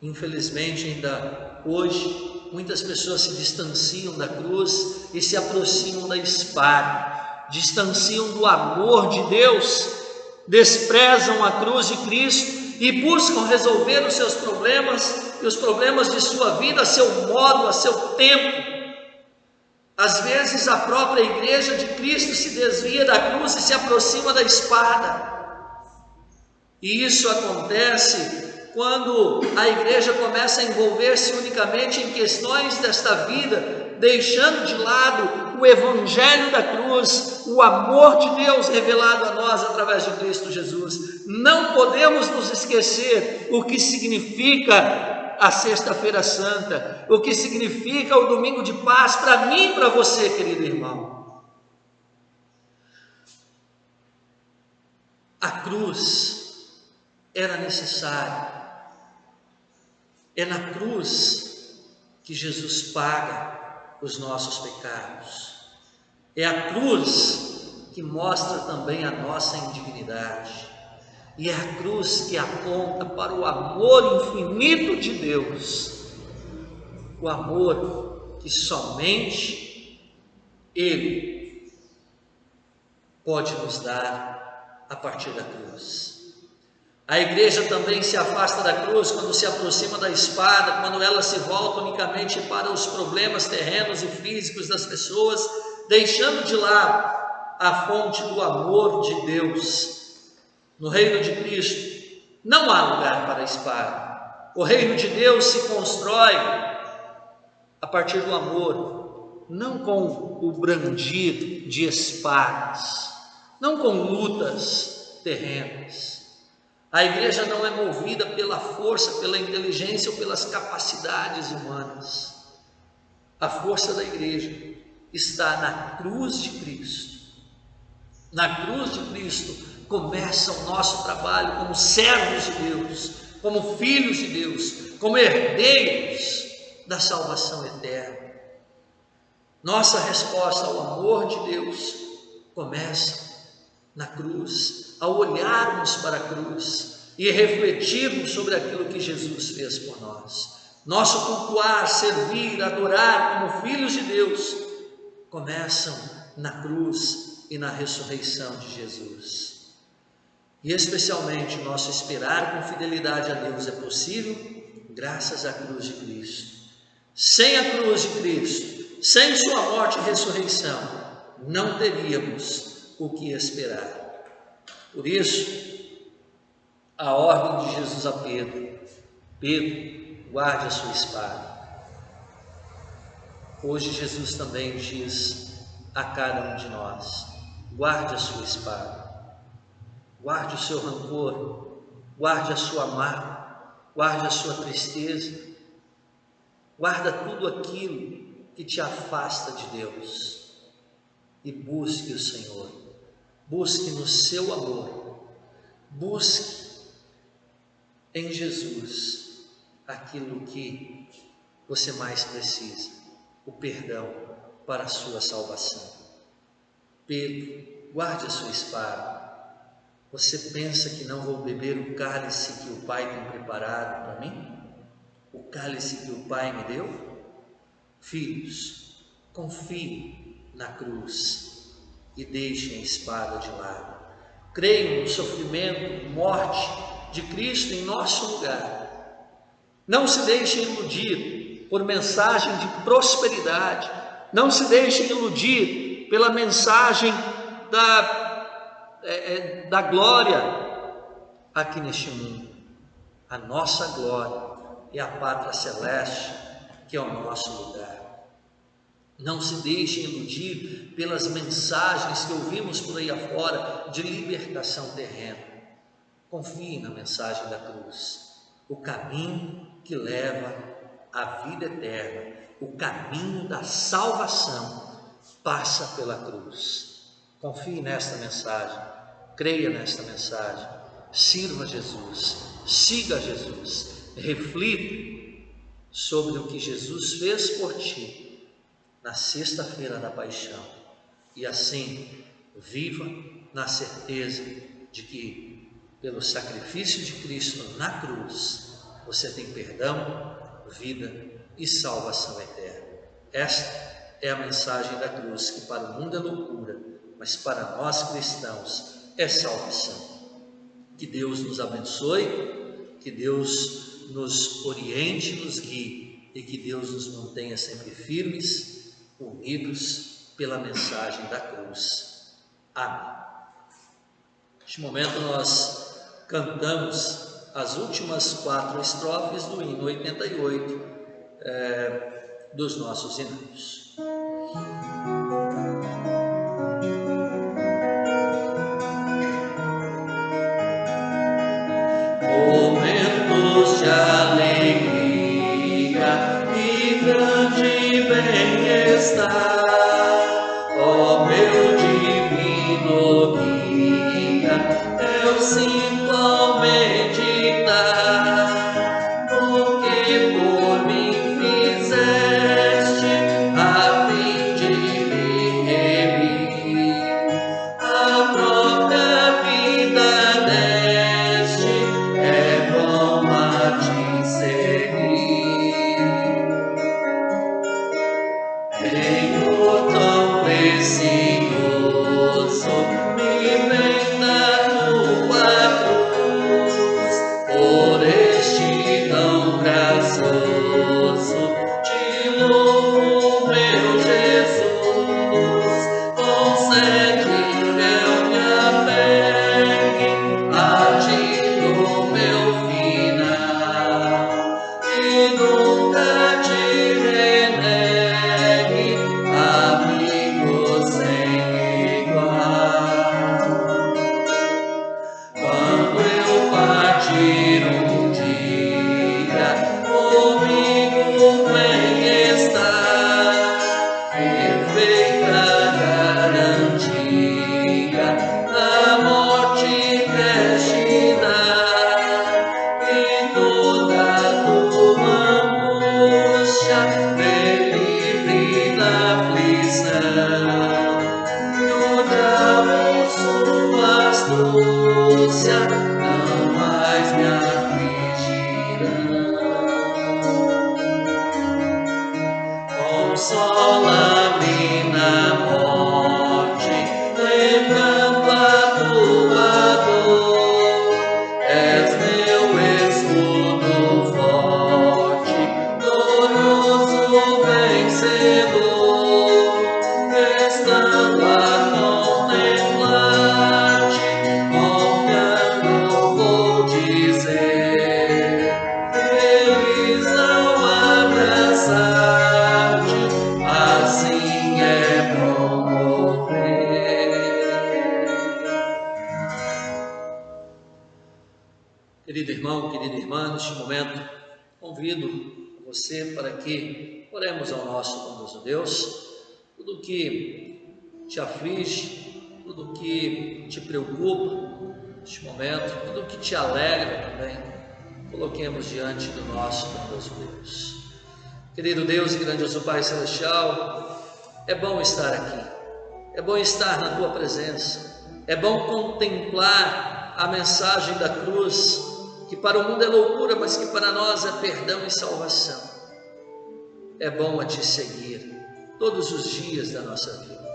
Infelizmente ainda hoje muitas pessoas se distanciam da cruz e se aproximam da espada, distanciam do amor de Deus desprezam a cruz de Cristo e buscam resolver os seus problemas e os problemas de sua vida a seu modo, a seu tempo. Às vezes a própria igreja de Cristo se desvia da cruz e se aproxima da espada. E isso acontece quando a igreja começa a envolver-se unicamente em questões desta vida, deixando de lado o evangelho da cruz, o amor de Deus revelado a nós através de Cristo Jesus. Não podemos nos esquecer o que significa a Sexta-feira Santa, o que significa o domingo de paz para mim e para você, querido irmão. A cruz era necessária. É na cruz que Jesus paga os nossos pecados. É a cruz que mostra também a nossa indignidade. E é a cruz que aponta para o amor infinito de Deus. O amor que somente Ele pode nos dar a partir da cruz. A igreja também se afasta da cruz quando se aproxima da espada, quando ela se volta unicamente para os problemas terrenos e físicos das pessoas, deixando de lado a fonte do amor de Deus. No reino de Cristo não há lugar para a espada. O reino de Deus se constrói a partir do amor, não com o brandir de espadas, não com lutas terrenas. A igreja não é movida pela força, pela inteligência ou pelas capacidades humanas. A força da igreja está na cruz de Cristo. Na cruz de Cristo começa o nosso trabalho como servos de Deus, como filhos de Deus, como herdeiros da salvação eterna. Nossa resposta ao amor de Deus começa na cruz, ao olharmos para a cruz e refletirmos sobre aquilo que Jesus fez por nós. Nosso cultuar, servir, adorar como filhos de Deus começam na cruz e na ressurreição de Jesus. E especialmente o nosso esperar com fidelidade a Deus é possível graças à cruz de Cristo. Sem a cruz de Cristo, sem sua morte e ressurreição, não teríamos o que esperar. Por isso, a ordem de Jesus a Pedro: Pedro, guarde a sua espada. Hoje Jesus também diz a cada um de nós: guarde a sua espada, guarde o seu rancor, guarde a sua mágoa, guarde a sua tristeza, guarda tudo aquilo que te afasta de Deus e busque o Senhor, busque no seu amor, busque em Jesus aquilo que você mais precisa, o perdão para a sua salvação. Pedro, guarde a sua espada. Você pensa que não vou beber o cálice que o Pai tem preparado para mim? O cálice que o Pai me deu? Filhos, confiem na cruz e deixem a espada de lado. Creiam no sofrimento, morte de Cristo em nosso lugar. Não se deixem iludir por mensagem de prosperidade. Não se deixem iludir pela mensagem da glória aqui neste mundo. A nossa glória é a pátria celeste, que é o nosso lugar. Não se deixem iludir pelas mensagens que ouvimos por aí afora de libertação terrena. Confie na mensagem da cruz, o caminho que leva à vida eterna, o caminho da salvação passa pela cruz. Confie nesta mensagem, creia nesta mensagem, sirva Jesus, siga Jesus, reflita sobre o que Jesus fez por ti na sexta-feira da paixão e assim viva na certeza de que pelo sacrifício de Cristo na cruz você tem perdão, vida e salvação eterna. Esta é a mensagem da cruz, que para o mundo é loucura, mas para nós cristãos é salvação. Que Deus nos abençoe, que Deus nos oriente, nos guie e que Deus nos mantenha sempre firmes, unidos pela mensagem da cruz. Amém. Neste momento nós cantamos as últimas 4 estrofes do hino 88 dos nossos hinos. Momentos de alegria e grande bem-estar, ó meu divino guia, eu sinto ao meditar o que por mim fizeste, a fim de me remir, a própria vida deste, é bom a te seguir. Senhor tão precioso, me vem da tua cruz, por este tão graçoso, te louvo, meu Jesus. Concede que eu me apegue a ti no meu final e nunca te renegue, amigo sem igual. Quando eu partir dia, comigo vem estar, perfeita garantia, a morte queste dar, e toda tua angústia vem livre da aflição. No diabo sua astúcia não mais me afligirão. Consola-me na morte, lembrando a tua dor. És meu escudo forte, glorioso vencedor. Estando a contemplar-te, confiando vou dizer, feliz ao abraçar-te, assim é bom morrer. Querido irmão, querida irmã, neste momento convido você para que oremos ao nosso bondoso Deus. Tudo que te aflige, tudo que te preocupa neste momento, tudo que te alegra também, coloquemos diante do nosso bondoso Deus. Querido Deus e grandioso Pai Celestial, é bom estar aqui, é bom estar na Tua presença, é bom contemplar a mensagem da cruz, que para o mundo é loucura, mas que para nós é perdão e salvação. É bom a Te seguir todos os dias da nossa vida.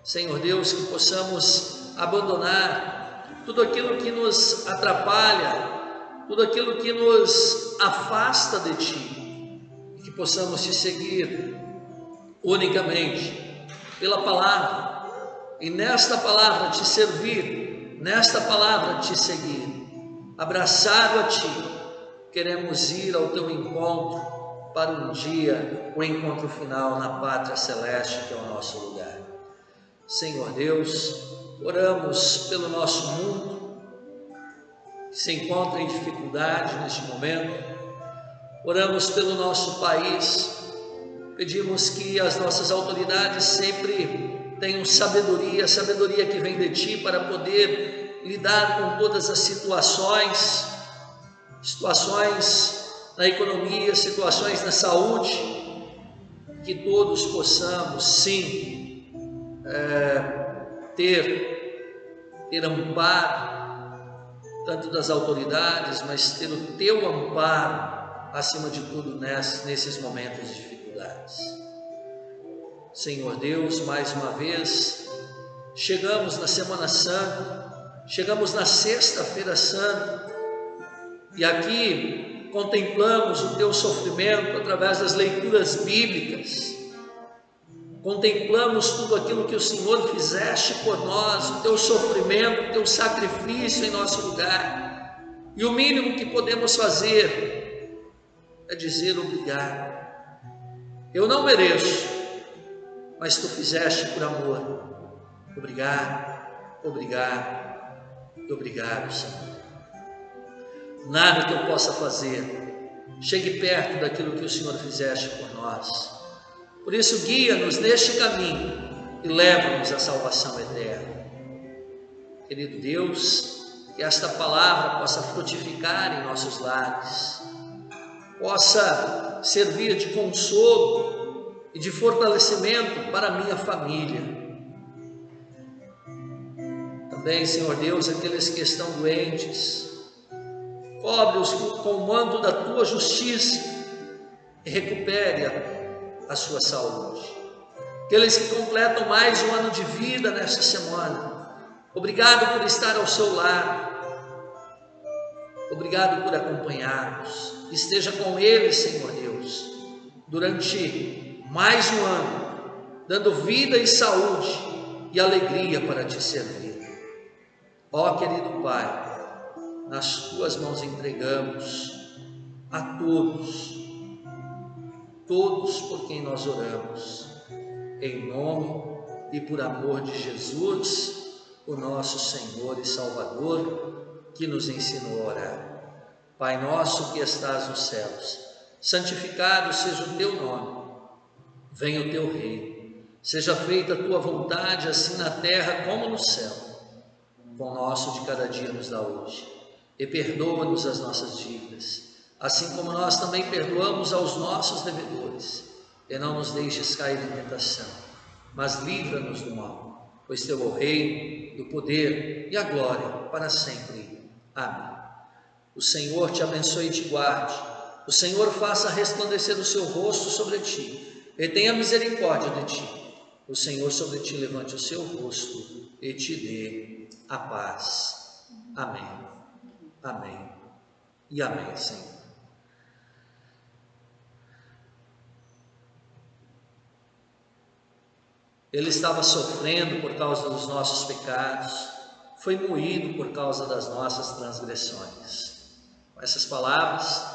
Senhor Deus, que possamos abandonar tudo aquilo que nos atrapalha, tudo aquilo que nos afasta de Ti, e que possamos Te seguir unicamente pela palavra, e nesta palavra Te servir, nesta palavra Te seguir. Abraçado a Ti, queremos ir ao Teu encontro para um dia, o encontro final na pátria celeste, que é o nosso lugar. Senhor Deus, oramos pelo nosso mundo, que se encontra em dificuldade neste momento, oramos pelo nosso país, pedimos que as nossas autoridades sempre tenham sabedoria, sabedoria que vem de Ti para poder lidar com todas as situações na economia, situações na saúde, que todos possamos sim ter amparo, tanto das autoridades, mas ter o Teu amparo acima de tudo nesses momentos de dificuldades. Senhor Deus, mais uma vez chegamos na Semana Santa, Chegamos na Sexta-feira Santa e aqui contemplamos o teu sofrimento através das leituras bíblicas. Contemplamos tudo aquilo que o Senhor fizeste por nós, o teu sofrimento, o teu sacrifício em nosso lugar. E o mínimo que podemos fazer é dizer obrigado. Eu não mereço, mas tu fizeste por amor. Obrigado, obrigado e obrigado, Senhor. Nada que eu possa fazer chegue perto daquilo que o Senhor fizeste por nós. Por isso, guia-nos neste caminho e leva-nos à salvação eterna. Querido Deus, que esta palavra possa frutificar em nossos lares, possa servir de consolo e de fortalecimento para a minha família. Também, Senhor Deus, aqueles que estão doentes, cobre-os com o manto da tua justiça e recupere a sua saúde. Aqueles que completam mais um ano de vida nesta semana, obrigado por estar ao seu lado, obrigado por acompanhar-nos. Esteja com eles, Senhor Deus, durante mais um ano, dando vida e saúde e alegria para te servir. Ó querido Pai, nas tuas mãos entregamos a todos por quem nós oramos, em nome e por amor de Jesus, o nosso Senhor e Salvador, que nos ensinou a orar. Pai nosso que estás nos céus, santificado seja o teu nome, venha o teu reino, seja feita a tua vontade, assim na terra como no céu. O pão nosso de cada dia nos dá hoje, e perdoa-nos as nossas dívidas, assim como nós também perdoamos aos nossos devedores, e não nos deixes cair em tentação, mas livra-nos do mal, pois teu é o reino, o poder e a glória para sempre. Amém. O Senhor te abençoe e te guarde, o Senhor faça resplandecer o seu rosto sobre ti, e tenha misericórdia de ti, o Senhor sobre ti levante o seu rosto e te dê a paz. Amém. Amém e amém, Senhor. Ele estava sofrendo por causa dos nossos pecados, foi moído por causa das nossas transgressões. Com essas palavras,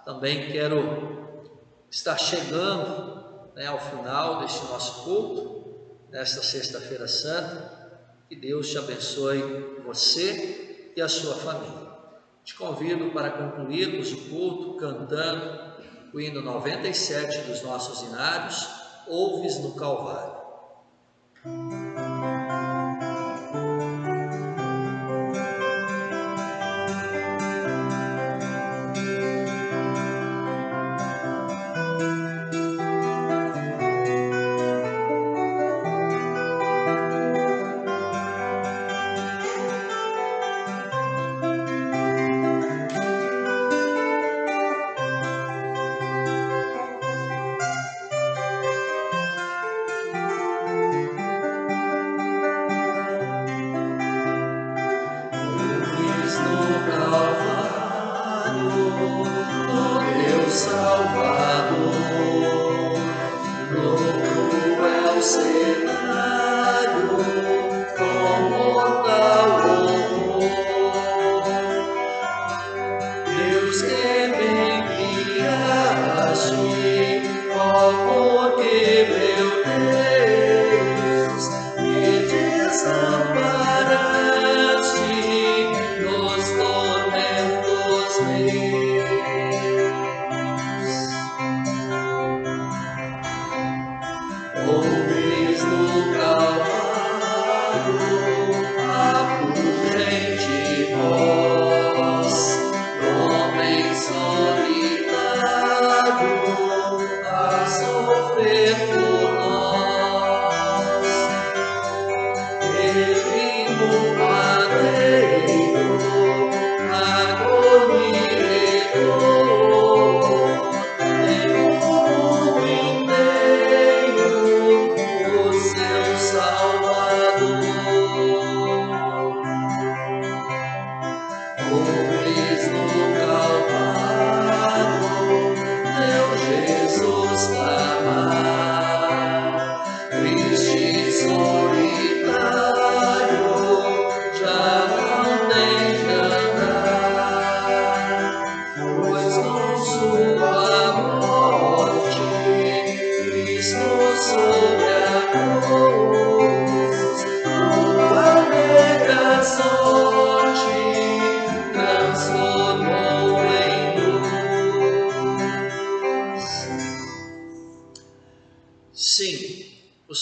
também quero estar chegando ao final deste nosso culto, nesta Sexta-feira Santa. Que Deus te abençoe, você e a sua família. Te convido para concluirmos o culto cantando o hino 97 dos nossos hinários, Ouves no Calvário.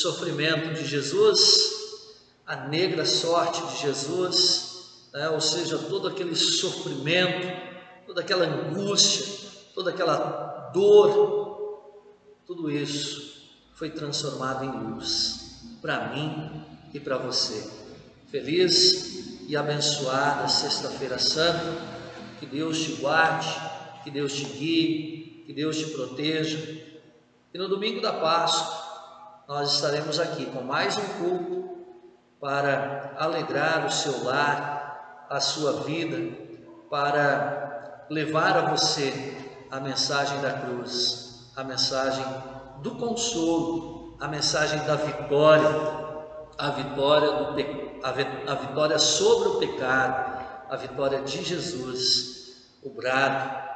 sofrimento de Jesus, a negra sorte de Jesus, né? Ou seja, todo aquele sofrimento, toda aquela angústia, toda aquela dor, tudo isso foi transformado em luz para mim e para você. Feliz e abençoada Sexta-feira Santa, que Deus te guarde, que Deus te guie, que Deus te proteja. E no domingo da Páscoa nós estaremos aqui com mais um culto para alegrar o seu lar, a sua vida, para levar a você a mensagem da cruz, a mensagem do consolo, a mensagem da vitória, a vitória sobre o pecado, a vitória de Jesus, o brado,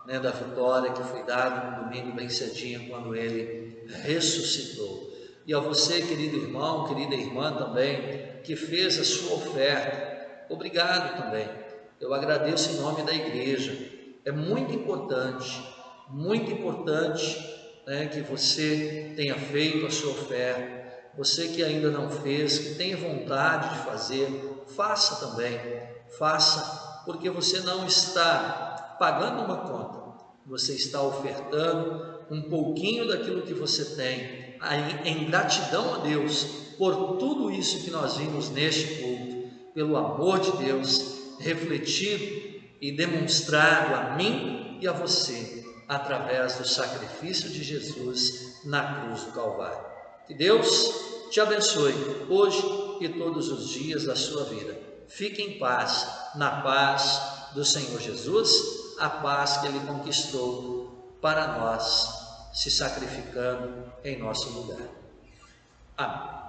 né, da vitória que foi dado no domingo bem cedinho, quando ele ressuscitou. E a você, querido irmão, querida irmã também, que fez a sua oferta, obrigado também. Eu agradeço em nome da igreja. É muito importante, né, que você tenha feito a sua oferta. Você que ainda não fez, que tem vontade de fazer, faça também. Faça, porque você não está pagando uma conta, você está ofertando um pouquinho daquilo que você tem, em gratidão a Deus por tudo isso que nós vimos neste culto, pelo amor de Deus refletido e demonstrado a mim e a você através do sacrifício de Jesus na cruz do Calvário. Que Deus te abençoe hoje e todos os dias da sua vida. Fique em paz, na paz do Senhor Jesus, a paz que Ele conquistou para nós, se sacrificando em nosso lugar. Amém.